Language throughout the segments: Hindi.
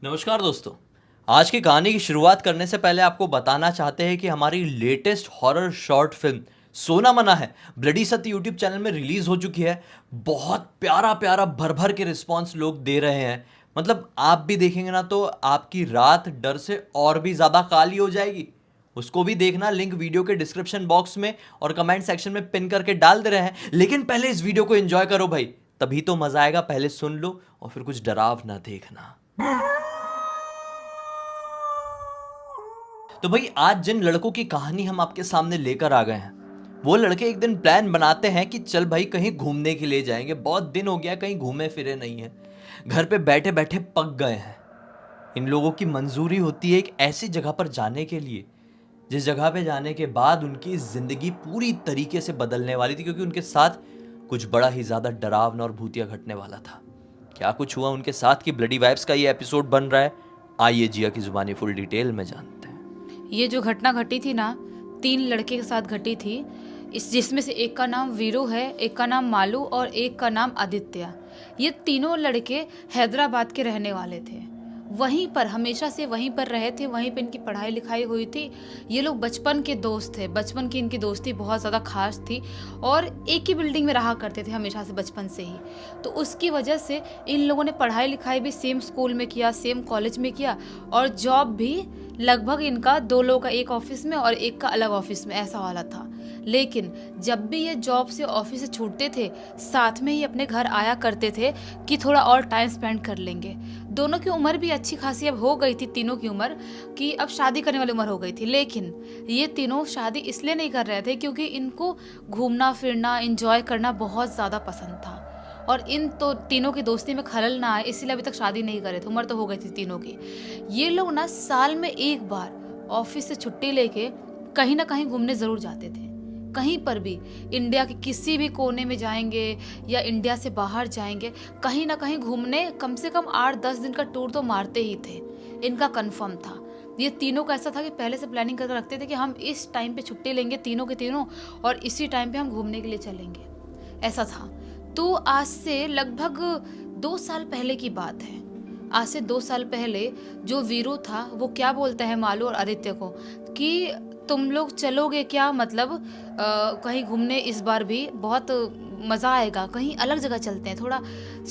नमस्कार दोस्तों। आज की कहानी की शुरुआत करने से पहले आपको बताना चाहते हैं कि हमारी लेटेस्ट हॉरर शॉर्ट फिल्म सोना मना है ब्लडी सत्य यूट्यूब चैनल में रिलीज हो चुकी है। बहुत प्यारा प्यारा भर भर के रिस्पॉन्स लोग दे रहे हैं। मतलब आप भी देखेंगे ना तो आपकी रात डर से और भी ज़्यादा काली हो जाएगी। उसको भी देखना, लिंक वीडियो के डिस्क्रिप्शन बॉक्स में और कमेंट सेक्शन में पिन करके डाल दे रहे हैं। लेकिन पहले इस वीडियो को एंजॉय करो भाई, तभी तो मज़ा आएगा। पहले सुन लो और फिर कुछ डरावना देखना। तो भाई आज जिन लड़कों की कहानी हम आपके सामने लेकर आ गए हैं, वो लड़के एक दिन प्लान बनाते हैं कि चल भाई कहीं घूमने के लिए जाएंगे। बहुत दिन हो गया कहीं घूमे फिरे नहीं है, घर पे बैठे बैठे पक गए हैं। इन लोगों की मंजूरी होती है एक ऐसी जगह पर जाने के लिए जिस जगह पे जाने के बाद उनकी जिंदगी पूरी तरीके से बदलने वाली थी, क्योंकि उनके साथ कुछ बड़ा ही ज्यादा डरावना और भूतिया घटने वाला था। क्या कुछ हुआ उनके साथ की ब्लडी वाइब्स का ये एपिसोड बन रहा है। आइए जिया की जुबानी फुल डिटेल में जानते हैं। ये जो घटना घटी थी ना, 3 लड़के के साथ घटी थी। इस जिसमें से एक का नाम वीरू है, एक का नाम मालू और एक का नाम आदित्य। ये तीनों लड़के हैदराबाद के रहने वाले थे। वहीं पर हमेशा से वहीं पर रहे थे, वहीं पर इनकी पढ़ाई लिखाई हुई थी। ये लोग बचपन के दोस्त थे, बचपन की इनकी दोस्ती बहुत ज़्यादा खास थी और एक ही बिल्डिंग में रहा करते थे हमेशा से, बचपन से ही। तो उसकी वजह से इन लोगों ने पढ़ाई लिखाई भी सेम स्कूल में किया, सेम कॉलेज में किया और जॉब भी लगभग इनका 2 लोगों का एक ऑफिस में और एक का अलग ऑफिस में, ऐसा वाला था। लेकिन जब भी ये जॉब से ऑफिस से छूटते थे, साथ में ही अपने घर आया करते थे कि थोड़ा और टाइम स्पेंड कर लेंगे। दोनों की उम्र भी अच्छी खासी अब हो गई थी, तीनों की उम्र कि अब शादी करने वाली उम्र हो गई थी। लेकिन ये तीनों शादी इसलिए नहीं कर रहे थे क्योंकि इनको घूमना फिरना एंजॉय करना बहुत ज़्यादा पसंद था और इन तो तीनों की दोस्ती में खलल ना आए, इसीलिए अभी तक शादी नहीं करे थे। उम्र तो हो गई थी तीनों की। ये लोग ना साल में एक बार ऑफिस से छुट्टी लेके कहीं ना कहीं घूमने ज़रूर जाते थे। कहीं पर भी, इंडिया के किसी भी कोने में जाएंगे या इंडिया से बाहर जाएंगे, कहीं ना कहीं घूमने कम से कम 8-10 दिन का टूर तो मारते ही थे। इनका कंफर्म था। ये तीनों का ऐसा था कि पहले से प्लानिंग करके रखते थे कि हम इस टाइम पे छुट्टी लेंगे तीनों के तीनों और इसी टाइम पे हम घूमने के लिए चलेंगे, ऐसा था। तो आज से लगभग 2 साल पहले की बात है। आज से 2 साल पहले जो वीरू था वो क्या बोलता है मालू और आदित्य को कि तुम लोग चलोगे क्या, मतलब कहीं घूमने, इस बार भी बहुत मज़ा आएगा, कहीं अलग जगह चलते हैं, थोड़ा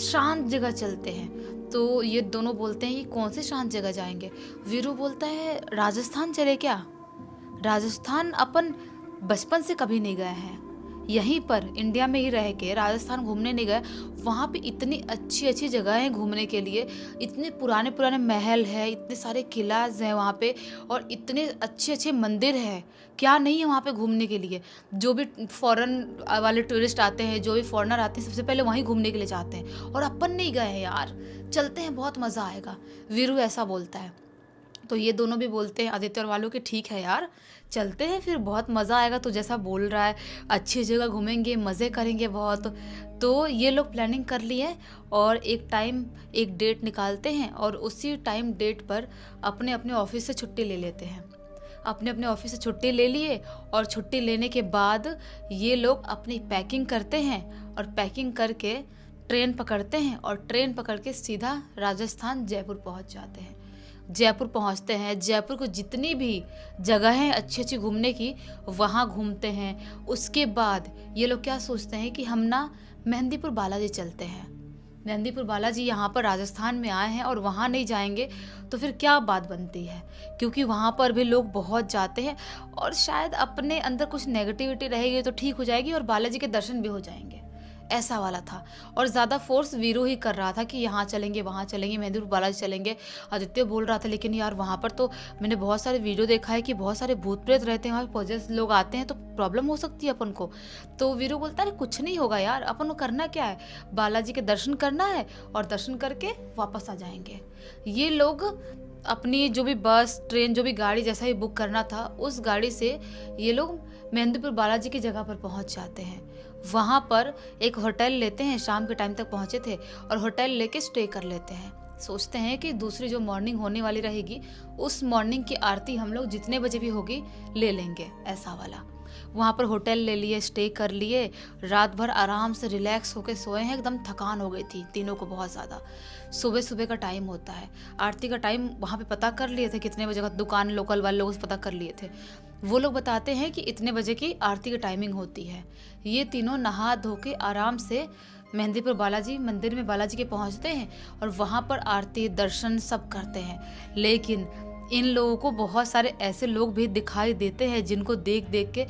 शांत जगह चलते हैं। तो ये दोनों बोलते हैं कि कौन से शांत जगह जाएंगे। वीरू बोलता है राजस्थान चले क्या। राजस्थान अपन बचपन से कभी नहीं गए हैं, यहीं पर इंडिया में ही रह के राजस्थान घूमने नहीं गए। वहाँ पे इतनी अच्छी अच्छी जगह हैं घूमने के लिए, इतने पुराने पुराने महल है, इतने सारे किलाज हैं वहाँ पे और इतने अच्छे अच्छे मंदिर हैं। क्या नहीं है वहाँ पे घूमने के लिए। जो भी फॉरेन वाले टूरिस्ट आते हैं, जो भी फॉरेनर आते हैं, सबसे पहले वहीं घूमने के लिए जाते हैं और अपन नहीं गए हैं यार, चलते हैं, बहुत मज़ा आएगा। वीरू ऐसा बोलता है। तो ये दोनों भी बोलते हैं, आदित्य और वालू, कि ठीक है यार, चलते हैं फिर, बहुत मज़ा आएगा। तो जैसा बोल रहा है, अच्छी जगह घूमेंगे, मज़े करेंगे बहुत। तो ये लोग प्लानिंग कर लिए और एक टाइम, एक डेट निकालते हैं और उसी टाइम डेट पर अपने अपने ऑफिस से छुट्टी ले लेते हैं। अपने अपने ऑफिस से छुट्टी ले लिए और छुट्टी लेने के बाद ये लोग अपनी पैकिंग करते हैं और पैकिंग करके ट्रेन पकड़ते हैं और ट्रेन पकड़ के सीधा राजस्थान जयपुर पहुंच जाते हैं। जयपुर पहुंचते हैं, जयपुर को जितनी भी जगह हैं अच्छी अच्छी घूमने की, वहाँ घूमते हैं। उसके बाद ये लोग क्या सोचते हैं कि हम ना मेहंदीपुर बालाजी चलते हैं। मेहंदीपुर बालाजी यहाँ पर राजस्थान में आए हैं और वहाँ नहीं जाएंगे तो फिर क्या बात बनती है, क्योंकि वहाँ पर भी लोग बहुत जाते हैं और शायद अपने अंदर कुछ नेगेटिविटी रहेगी तो ठीक हो जाएगी और बालाजी के दर्शन भी हो जाएंगे, ऐसा वाला था। और ज़्यादा फोर्स वीरू ही कर रहा था कि यहाँ चलेंगे, वहाँ चलेंगे, मेहंदीपुर बालाजी चलेंगे। आदित्य बोल रहा था लेकिन यार वहाँ पर तो मैंने बहुत सारे वीडियो देखा है कि बहुत सारे भूत प्रेत रहते हैं, वहाँ पे पॉजेस लोग आते हैं तो प्रॉब्लम हो सकती है अपन को। तो वीरू बोलता है कुछ नहीं होगा यार, अपन को करना क्या है, बालाजी के दर्शन करना है और दर्शन करके वापस आ जाएंगे। ये लोग अपनी जो भी बस ट्रेन जो भी गाड़ी जैसा ही बुक करना था, उस गाड़ी से ये लोग मेहंदीपुर बालाजी की जगह पर पहुंच जाते हैं। वहाँ पर एक होटल लेते हैं, शाम के टाइम तक पहुँचे थे और होटल लेके स्टे कर लेते हैं। सोचते हैं कि दूसरी जो मॉर्निंग होने वाली रहेगी, उस मॉर्निंग की आरती हम लोग जितने बजे भी होगी ले लेंगे, ऐसा वाला। वहाँ पर होटल ले लिए, स्टे कर लिए, रात भर आराम से रिलैक्स होकर सोए हैं। एकदम थकान हो गई थी तीनों को बहुत ज़्यादा। सुबह सुबह का टाइम होता है, आरती का टाइम वहाँ पे पता कर लिए थे कितने बजे का, दुकान लोकल वाले लोगों से पता कर लिए थे। वो लोग बताते हैं कि इतने बजे की आरती की टाइमिंग होती है। ये तीनों नहा धो के आराम से मेहंदीपुर बालाजी मंदिर में बालाजी के पहुंचते हैं और वहाँ पर आरती दर्शन सब करते हैं। लेकिन इन लोगों को बहुत सारे ऐसे लोग भी दिखाई देते हैं जिनको देख देख के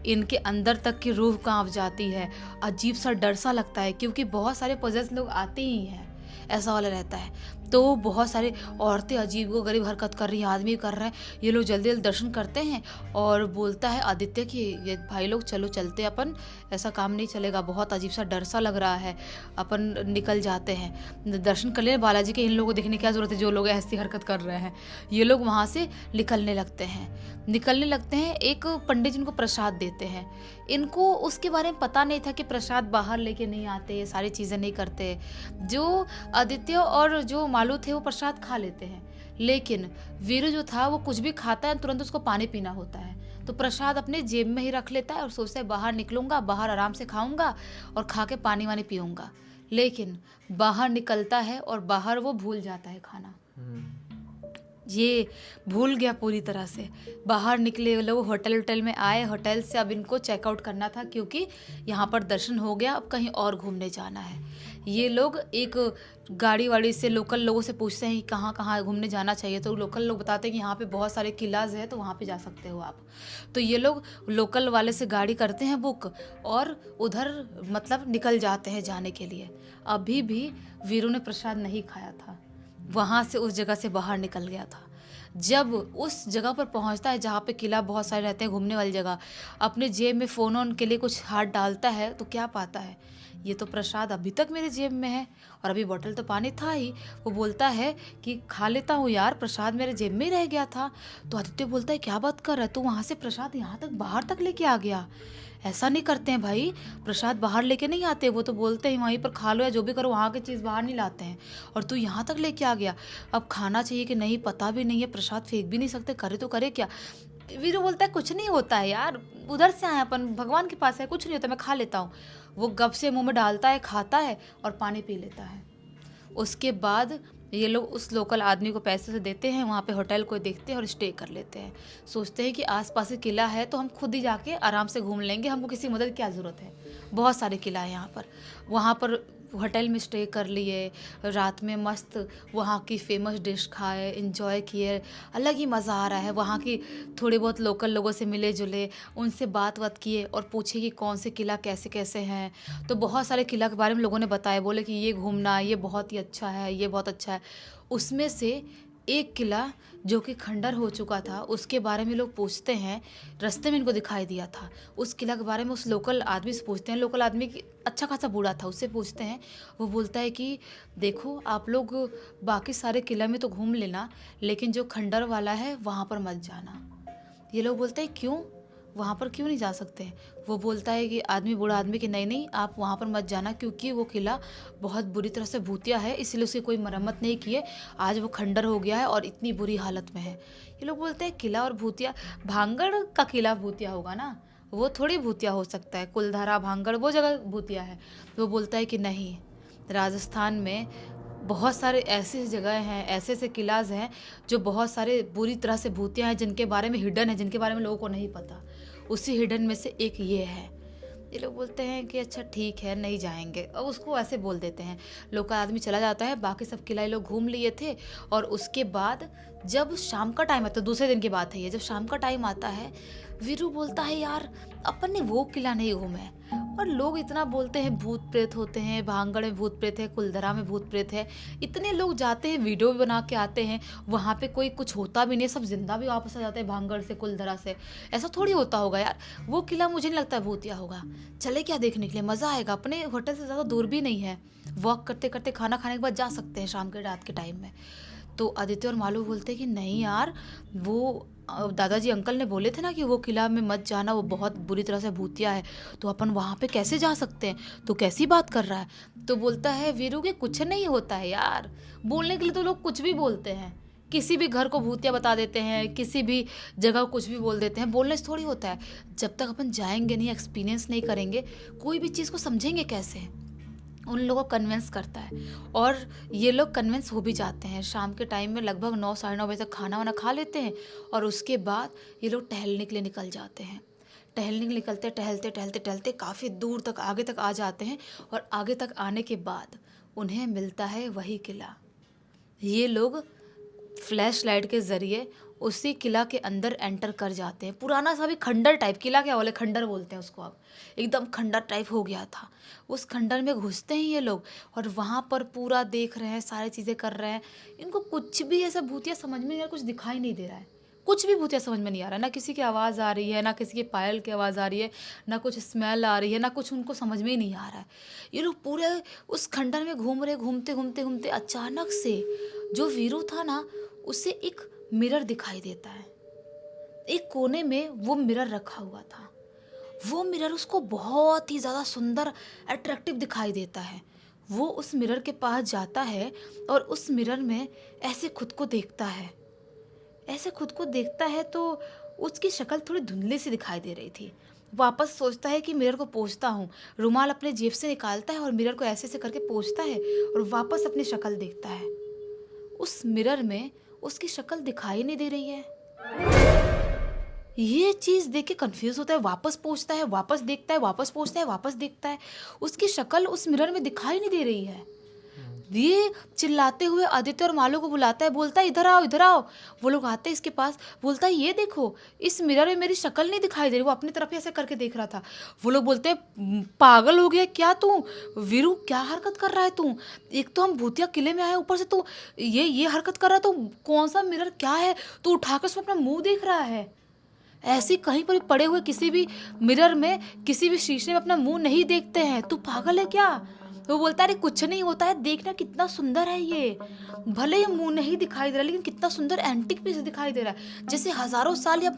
इनके अंदर तक की रूह कांप जाती है। अजीब सा डर सा लगता है, क्योंकि बहुत सारे पॉजेस लोग आते ही हैं, ऐसा वाला रहता है। तो बहुत सारे औरतें अजीब व गरीब हरकत कर रही हैं, आदमी कर रहे हैं। ये लोग जल्दी जल्दी दर्शन करते हैं और बोलता है आदित्य कि ये भाई लोग चलो चलते, अपन ऐसा काम नहीं चलेगा, बहुत अजीब सा डर सा लग रहा है, अपन निकल जाते हैं, दर्शन कर ले बालाजी के। इन लोगों को देखने की क्या ज़रूरत है जो लोग ऐसी हरकत कर रहे हैं। ये लोग वहाँ से निकलने लगते हैं। एक पंडित जिनको प्रसाद देते हैं, इनको उसके बारे में पता नहीं था कि प्रसाद बाहर लेके नहीं आते, ये सारी चीज़ें नहीं करते। जो आदित्य और जो मालू थे वो प्रसाद खा लेते हैं, लेकिन वीरू जो था वो कुछ भी खाता है तुरंत उसको पानी पीना होता है। तो प्रसाद अपने जेब में ही रख लेता है और सोचता है बाहर निकलूंगा, बाहर आराम से खाऊंगा और खा के पानी वानी पीऊंगा। लेकिन बाहर निकलता है और बाहर वो भूल जाता है खाना। ये भूल गया पूरी तरह से। बाहर निकले लोग होटल में आए, होटल से अब इनको चेकआउट करना था क्योंकि यहाँ पर दर्शन हो गया, अब कहीं और घूमने जाना है। ये लोग एक गाड़ी वाड़ी से लोकल लोगों से पूछते हैं कि कहाँ कहाँ घूमने जाना चाहिए। तो लोकल लोग बताते हैं कि यहाँ पे बहुत सारे किलाज है, तो वहाँ पे जा सकते हो आप। तो ये लोग लोकल वाले से गाड़ी करते हैं बुक और उधर मतलब निकल जाते हैं जाने के लिए। अभी भी वीरू ने प्रसाद नहीं खाया था, वहाँ से उस जगह से बाहर निकल गया था। जब उस जगह पर पहुँचता है जहाँ पे किला बहुत सारे रहते हैं, घूमने वाली जगह, अपने जेब में फ़ोन ऑन के लिए कुछ हाथ डालता है तो क्या पाता है, ये तो प्रसाद अभी तक मेरे जेब में है और अभी बोतल तो पानी था ही। वो बोलता है कि खा लेता हूँ यार, प्रसाद मेरे जेब में ही रह गया था। तो आदित्य बोलता है क्या बात कर रहा है, तू वहाँ से प्रसाद यहाँ तक बाहर तक लेके आ गया? ऐसा नहीं करते हैं भाई, प्रसाद बाहर लेके नहीं आते, वो तो बोलते हैं वहीं पर खा लो या जो भी करो, वहाँ की चीज़ बाहर नहीं लाते हैं, और तू यहाँ तक लेके आ गया। अब खाना चाहिए कि नहीं पता भी नहीं है, प्रसाद फेंक भी नहीं सकते, करे तो करे क्या। वीरू बोलता है कुछ नहीं होता है यार, उधर से आए अपन, भगवान के पास है, कुछ नहीं होता, मैं खा लेता हूँ। वो गप से मुंह में डालता है, खाता है और पानी पी लेता है। उसके बाद ये लोग उस लोकल आदमी को पैसे से देते हैं, वहाँ पे होटल को देखते हैं और स्टे कर लेते हैं। सोचते हैं कि आसपास ही किला है तो हम खुद ही जाके आराम से घूम लेंगे, हमको किसी मदद की क्या ज़रूरत है, बहुत सारे किला है यहाँ पर। वहाँ पर होटल में स्टे कर लिए, रात में मस्त वहाँ की फेमस डिश खाए, इंजॉय किए, अलग ही मज़ा आ रहा है। वहाँ की थोड़ी बहुत लोकल लोगों से मिले जुले, उनसे बात किए और पूछे कि कौन से किला कैसे कैसे हैं। तो बहुत सारे किला के बारे में लोगों ने बताया, बोले कि ये घूमना, ये बहुत ही अच्छा है, ये बहुत अच्छा है। उसमें से एक किला जो कि खंडर हो चुका था, उसके बारे में लोग पूछते हैं, रास्ते में इनको दिखाई दिया था। उस किला के बारे में उस लोकल आदमी से पूछते हैं, लोकल आदमी की अच्छा खासा बूढ़ा था, उससे पूछते हैं। वो बोलता है कि देखो आप लोग बाकी सारे किला में तो घूम लेना, लेकिन जो खंडर वाला है वहाँ पर मत जाना। ये लोग बोलते हैं क्यों, वहाँ पर क्यों नहीं जा सकते? वो बोलता है कि आदमी, बूढ़ा आदमी, कि नहीं नहीं आप वहाँ पर मत जाना, क्योंकि वो किला बहुत बुरी तरह से भूतिया है, इसलिए उसकी कोई मरम्मत नहीं की है, आज वो खंडर हो गया है और इतनी बुरी हालत में है। ये लोग बोलते हैं किला और भूतिया, भांगड़ का किला भूतिया होगा ना, वो थोड़ी भूतिया हो सकता है, कुलधारा भांगड़ वो जगह भूतिया है। वो बोलता है कि नहीं, राजस्थान में बहुत सारे ऐसी जगह हैं, ऐसे ऐसे किलाज हैं जो बहुत सारे बुरी तरह से भूतिया हैं, जिनके बारे में हिडन है, जिनके बारे में लोगों को नहीं पता। उसी हिडन में से एक ये है। ये लोग बोलते हैं कि अच्छा ठीक है, नहीं जाएंगे, अब उसको ऐसे बोल देते हैं। लोकल आदमी चला जाता है, बाकी सब किला लोग घूम लिए थे। और उसके बाद जब शाम का टाइम आता है, दूसरे दिन की बात है ये, जब शाम का टाइम आता है, वीरू बोलता है यार अपन ने वो किला नहीं घूमा है, और लोग इतना बोलते हैं भूत प्रेत होते हैं, भांगड़ में भूत प्रेत है, कुलधरा में भूत प्रेत है, इतने लोग जाते हैं, वीडियो भी बना के आते हैं, वहाँ पे कोई कुछ होता भी नहीं, सब जिंदा भी वापस आ जाते हैं भांगड़ से, कुलधरा से। ऐसा थोड़ी होता होगा यार, वो किला मुझे नहीं लगता भूतिया होगा, चले क्या देखने के लिए, मज़ा आएगा, अपने होटल से ज़्यादा दूर भी नहीं है, वॉक करते करते खाना खाने के बाद जा सकते हैं शाम के रात के टाइम में। तो आदित्य और मालू बोलते हैं कि नहीं यार, वो दादाजी अंकल ने बोले थे ना कि वो किला में मत जाना, वो बहुत बुरी तरह से भूतिया है, तो अपन वहाँ पे कैसे जा सकते हैं, तो कैसी बात कर रहा है। तो बोलता है वीरू के कुछ नहीं होता है यार, बोलने के लिए तो लोग कुछ भी बोलते हैं, किसी भी घर को भूतिया बता देते हैं, किसी भी जगह को कुछ भी बोल देते हैं। बोलने से थोड़ी होता है। जब तक अपन जाएंगे नहीं, एक्सपीरियंस नहीं करेंगे, कोई भी चीज़ को समझेंगे कैसे? उन लोगों को कन्विंस करता है और ये लोग कन्विंस हो भी जाते हैं। शाम के टाइम में लगभग 9 साढ़े 9 बजे तक खाना वाना खा लेते हैं और उसके बाद ये लोग टहलने के लिए निकल जाते हैं। टहलने के लिए निकलते टहलते टहलते टहलते काफ़ी दूर तक आगे तक आ जाते हैं और आगे तक आने के बाद उन्हें मिलता है वही किला। ये लोग फ्लैश लाइट के ज़रिए उसी किला के अंदर एंटर कर जाते हैं। पुराना सा भी खंडर टाइप, किला क्या बोले, खंडर बोलते हैं उसको अब, एकदम खंडर टाइप हो गया था। उस खंडर में घुसते हैं ये लोग और वहाँ पर पूरा देख रहे हैं, सारी चीज़ें कर रहे हैं। इनको कुछ भी ऐसा भूतिया समझ में नहीं आ रहा, कुछ दिखाई नहीं दे रहा है, कुछ भी भूतिया समझ में नहीं आ रहा है। ना किसी की आवाज़ आ रही है, ना किसी की पायल की आवाज़ आ रही है, ना कुछ स्मेल आ रही है, ना कुछ उनको समझ में ही नहीं आ रहा है। ये लोग पूरे उस खंडर में घूम रहे, घूमते घूमते घूमते अचानक से जो वीरू था ना, उसे एक मिरर दिखाई देता है। एक कोने में वो मिरर रखा हुआ था। वो मिरर उसको बहुत ही ज़्यादा सुंदर, अट्रैक्टिव दिखाई देता है। वो उस मिरर के पास जाता है और उस मिरर में ऐसे खुद को देखता है। ऐसे खुद को देखता है तो उसकी शक्ल थोड़ी धुंधली सी दिखाई दे रही थी। वापस सोचता है कि मिरर को पोंछता हूँ, रुमाल अपने जेब से निकालता है और मिरर को ऐसे ऐसे करके पोंछता है और वापस अपनी शक्ल देखता है। उस मिरर में उसकी शक्ल दिखाई नहीं दे रही है। ये चीज़ देख के कंफ्यूज होता है, वापस पूछता है, वापस देखता है, वापस पूछता है, वापस देखता है, उसकी शक्ल उस मिरर में दिखाई नहीं दे रही है। ये चिल्लाते हुए आदित्य और मालू को बुलाता है, बोलता है इधर आओ इधर आओ। वो लोग आते हैं इसके पास, बोलता है ये देखो इस मिरर में मेरी शक्ल नहीं दिखाई दे रही। वो अपनी तरफ ही ऐसे करके देख रहा था। वो लोग बोलते हैं पागल हो गया क्या तू वीरू, क्या हरकत कर रहा है तू? एक तो हम भूतिया किले में आए, ऊपर से तू ये हरकत कर रहा है। तो कौन सा मिरर क्या है, तू उठाकर उसमें अपना मुँह देख रहा है? ऐसे कहीं पर भी पड़े हुए किसी भी मिरर में, किसी भी शीशे में अपना मुंह नहीं देखते हैं। तू पागल है क्या? वो बोलता है अरे कुछ नहीं होता है, देखना कितना सुंदर है ये। भले ही मुंह नहीं दिखाई दे रहा लेकिन कितना सुंदर एंटिक पीस दिखाई दे रहा है, जैसे हजारों साल या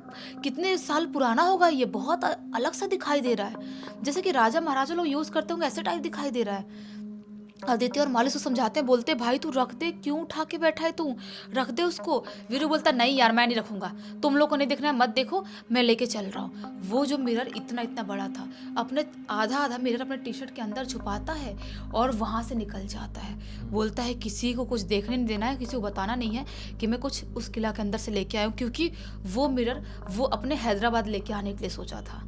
कितने साल पुराना होगा ये। बहुत अलग सा दिखाई दे रहा है, जैसे कि राजा महाराजा लोग यूज करते होंगे, ऐसे टाइप दिखाई दे रहा है। आदित्य और मालिक उसको समझाते हैं, बोलते भाई तू रख दे, क्यों उठा के बैठा है तू, रख दे उसको। वीरू बोलता नहीं यार मैं नहीं रखूंगा, तुम लोग को नहीं देखना है मत देखो, मैं लेके चल रहा हूँ। वो जो मिरर इतना इतना बड़ा था, अपने आधा आधा मिरर अपने टी शर्ट के अंदर छुपाता है और वहाँ से निकल जाता है। बोलता है किसी को कुछ देखने नहीं देना है, किसी को बताना नहीं है कि मैं कुछ उस किला के अंदर से लेके आया हूँ, क्योंकि वो मिरर वो अपने हैदराबाद लेके आने के लिए सोचा था।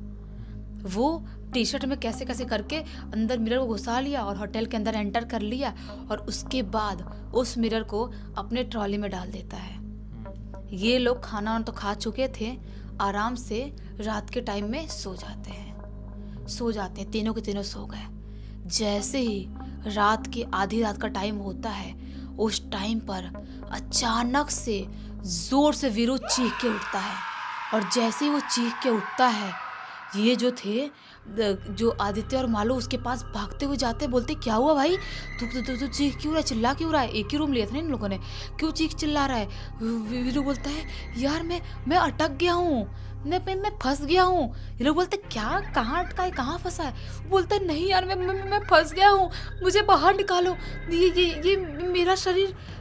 वो टी शर्ट में कैसे कैसे करके अंदर मिरर को घुसा लिया और होटल के अंदर एंटर कर लिया और उसके बाद उस मिरर को अपने ट्रॉली में डाल देता है। ये लोग खाना तो खा चुके थे, आराम से रात के टाइम में सो जाते हैं, तीनों के तीनों सो गए। जैसे ही रात की आधी रात का टाइम होता है, उस टाइम पर अचानक से जोर से वीरू चीख के उठता है और जैसे ही वो चीख के उठता है, ये जो थे जो आदित्य और मालू उसके पास भागते हुए जाते, बोलते क्या हुआ भाई, तू चीख क्यों रहा है, चिल्ला क्यों रहा है? एक ही रूम लिया था ना इन लोगों ने, क्यों चीख चिल्ला रहा है? वीरू बोलता है यार मैं अटक गया हूँ, मैं फंस गया हूँ। ये लोग बोलते क्या, कहाँ अटका है, कहाँ फंसा है? बोलता है नहीं यार मैं फंस गया हूँ, मुझे बाहर निकालो। ये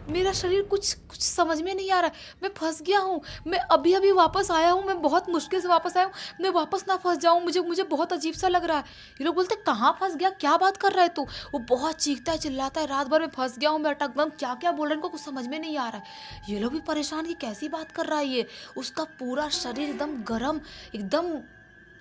मेरा शरीर कुछ समझ में नहीं आ रहा है, मैं फंस गया हूँ, मैं अभी वापस आया हूँ, मैं बहुत मुश्किल से वापस आया हूँ, मैं वापस ना फंस जाऊँ, मुझे बहुत अजीब सा लग रहा है। ये लोग बोलते कहाँ फंस गया, क्या बात कर रहा है तू? वो बहुत चीखता है, चिल्लाता है, रात भर में फंस गया हूँ, मैं अटक गया, क्या बोल रहा है, इनको कुछ समझ में नहीं आ रहा है। ये लोग भी परेशान कि कैसी बात कर रहा है ये। उसका पूरा शरीर एकदम गर्म, एकदम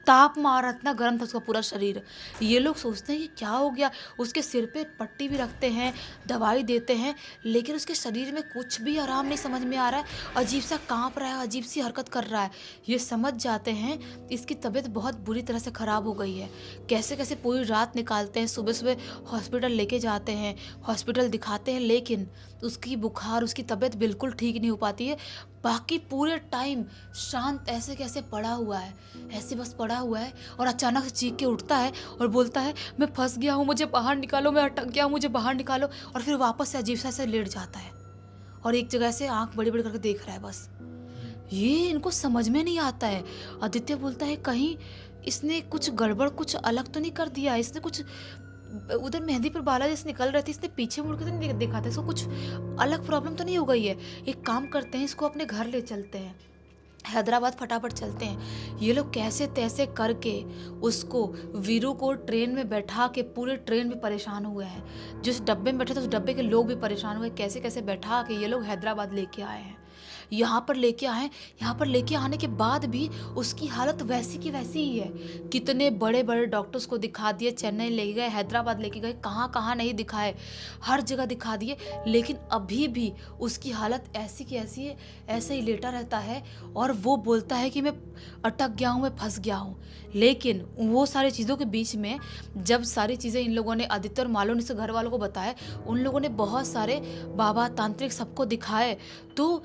ताप मारा, इतना गर्म था उसका पूरा शरीर। ये लोग सोचते हैं कि क्या हो गया, उसके सिर पे पट्टी भी रखते हैं, दवाई देते हैं, लेकिन उसके शरीर में कुछ भी आराम नहीं समझ में आ रहा है, अजीब सा कांप रहा है, अजीब सी हरकत कर रहा है। ये समझ जाते हैं इसकी तबीयत बहुत बुरी तरह से ख़राब हो गई है। कैसे कैसे पूरी रात निकालते हैं, सुबह सुबह हॉस्पिटल लेके जाते हैं, हॉस्पिटल दिखाते हैं, लेकिन उसकी बुखार, उसकी तबीयत बिल्कुल ठीक नहीं हो पाती है। बाकी पूरे टाइम शांत ऐसे कैसे पड़ा हुआ है, ऐसे बस पड़ा हुआ है और अचानक से चीख के उठता है और बोलता है मैं फंस गया हूँ, मुझे बाहर निकालो, मैं अटक गया हूँ, मुझे बाहर निकालो। और फिर वापस से अजीब सा ऐसे लेट जाता है और एक जगह से आंख बड़ी बड़ी करके देख रहा है बस। ये इनको समझ में नहीं आता है। आदित्य बोलता है कहीं इसने कुछ गड़बड़, कुछ अलग तो नहीं कर दिया, इसने कुछ उधर मेहंदी पर बाला जैसे निकल रहे थे, इसने पीछे मुड़ के तो नहीं देखा था, इसको कुछ अलग प्रॉब्लम तो नहीं हो गई है। एक काम करते हैं, इसको अपने घर ले चलते हैं, हैदराबाद फटाफट चलते हैं। ये लोग कैसे तैसे करके उसको, वीरू को ट्रेन में बैठा के, पूरे ट्रेन में परेशान हुए हैं। जिस डब्बे में बैठे थे उस डब्बे के लोग भी परेशान हुए, कैसे कैसे बैठा के ये लोग हैदराबाद लेके आए हैं। यहाँ पर लेके आए, यहाँ पर लेके आने के बाद भी उसकी हालत वैसी की वैसी ही है। कितने बड़े बड़े डॉक्टर्स को दिखा दिए, चेन्नई ले गए, हैदराबाद लेके गए, कहाँ कहाँ नहीं दिखाए, हर जगह दिखा दिए, लेकिन अभी भी उसकी हालत ऐसी की ऐसी है, ऐसे ही लेटा रहता है और वो बोलता है कि मैं अटक गया हूँ, मैं फंस गया हूँ। लेकिन वो सारी चीज़ों के बीच में जब सारी चीज़ें इन लोगों ने, आदित्य और मालो ने से घर वालों को बताया, उन लोगों ने बहुत सारे बाबा तांत्रिक सबको दिखाए, तो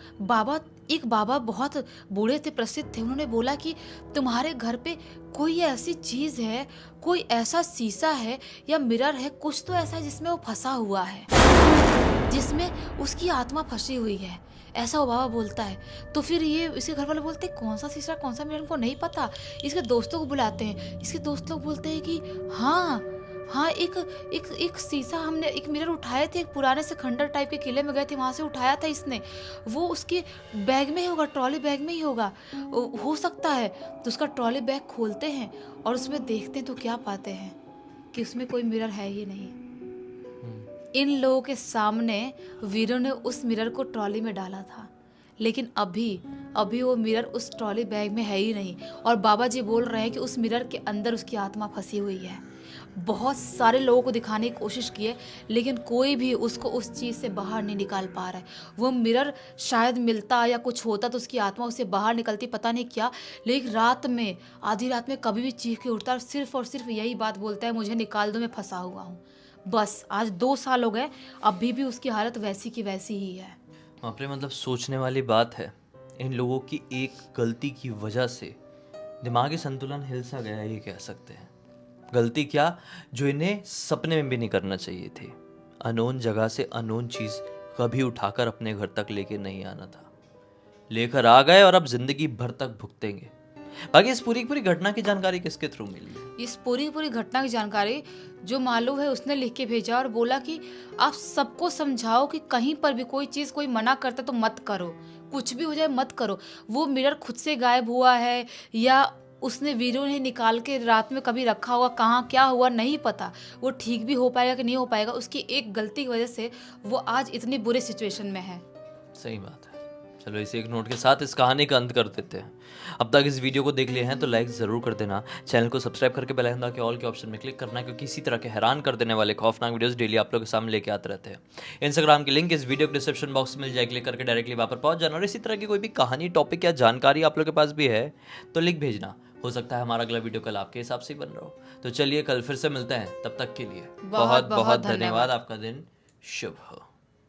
एक बाबा बहुत बूढ़े थे, प्रसिद्ध थे, उन्होंने बोला कि तुम्हारे घर पे कोई ऐसी चीज़ है, कोई ऐसा शीशा है या मिरर है, कुछ तो ऐसा है जिसमें वो फंसा हुआ है, जिसमें उसकी आत्मा फंसी हुई है, ऐसा वो बाबा बोलता है। तो फिर ये इसके घर वाले बोलते हैं कौन सा शीशा कौन सा मिरर, उनको नहीं पता। इसके दोस्तों को बुलाते हैं, इसके दोस्त लोग बोलते हैं कि हाँ हाँ, एक एक एक शीशा, हमने एक मिरर उठाए थे, एक पुराने से खंडर टाइप के किले में गए थे, वहाँ से उठाया था इसने, वो उसके बैग में ही होगा, ट्रॉली बैग में ही होगा, हो सकता है। तो उसका ट्रॉली बैग खोलते हैं और उसमें देखते हैं तो क्या पाते हैं कि उसमें कोई मिरर है ही नहीं। इन लोगों के सामने वीरू ने उस मिरर को ट्रॉली में डाला था, लेकिन अभी वो मिरर उस ट्रॉली बैग में है ही नहीं, और बाबा जी बोल रहे हैं कि उस मिरर के अंदर उसकी आत्मा फंसी हुई है। बहुत सारे लोगों को दिखाने की कोशिश की है, लेकिन कोई भी उसको उस चीज़ से बाहर नहीं निकाल पा रहा है। वो मिरर शायद मिलता या कुछ होता तो उसकी आत्मा उससे बाहर निकलती, पता नहीं क्या, लेकिन रात में, आधी रात में कभी भी चीख के उठता और सिर्फ यही बात बोलता है, मुझे निकाल दो, मैं फंसा हुआ हूँ। बस आज 2 साल हो गए, अभी भी उसकी हालत वैसी की वैसी ही है। बाप रे, मतलब सोचने वाली बात है। इन लोगों की एक गलती की वजह से दिमागी संतुलन हिल सा गया, ये कह सकते हैं। गलती क्या, जो इन्हें सपने में भी नहीं करना चाहिए थी। अननोन जगह से अननोन चीज़ कभी उठाकर अपने घर तक लेके नहीं आना था। लेकर आ गए और अब जिंदगी भर तक भुगतेंगे। बाकी इस पूरी घटना की जानकारी किसके थ्रू मिली? इस पूरी घटना की जानकारी जो मालूम है उसने लिख के भेजा और बोला कि आप सबको समझाओ कि कहीं पर भी कोई चीज़ कोई मना करता तो मत करो, कुछ भी हो जाए मत करो। वो मिरर खुद से गायब हुआ है या उसने वीरू ने निकाल के रात में कभी रखा हुआ, कहाँ क्या हुआ नहीं पता, वो ठीक भी हो पाएगा कि नहीं हो पाएगा, उसकी एक गलती की वजह से वो आज इतनी बुरे सिचुएशन में है। सही बात है। चलो इसी एक नोट के साथ इस कहानी का अंत कर देते हैं। अब तक इस वीडियो को देख लिए हैं तो लाइक ज़रूर कर देना, चैनल को सब्सक्राइब करके बेल आइकन दबा के ऑल के ऑप्शन में क्लिक करना, क्योंकि इसी तरह के हैरान कर देने वाले खौफनाक वीडियोस डेली आप लोगों के सामने लेके आते रहते हैं। इंस्टाग्राम की लिंक इस वीडियो के डिस्क्रिप्शन बॉक्स में मिल जाए, क्लिक करके डायरेक्टली वहाँ पर पहुँच जाना। और इसी तरह की कोई भी कहानी, टॉपिक या जानकारी आप लोग के पास भी है तो लिख भेजना, हो सकता है हमारा अगला वीडियो कल आपके हिसाब से ही बन रहा हो। तो चलिए कल फिर से मिलते हैं, तब तक के लिए बहुत बहुत धन्यवाद। आपका दिन शुभ हो।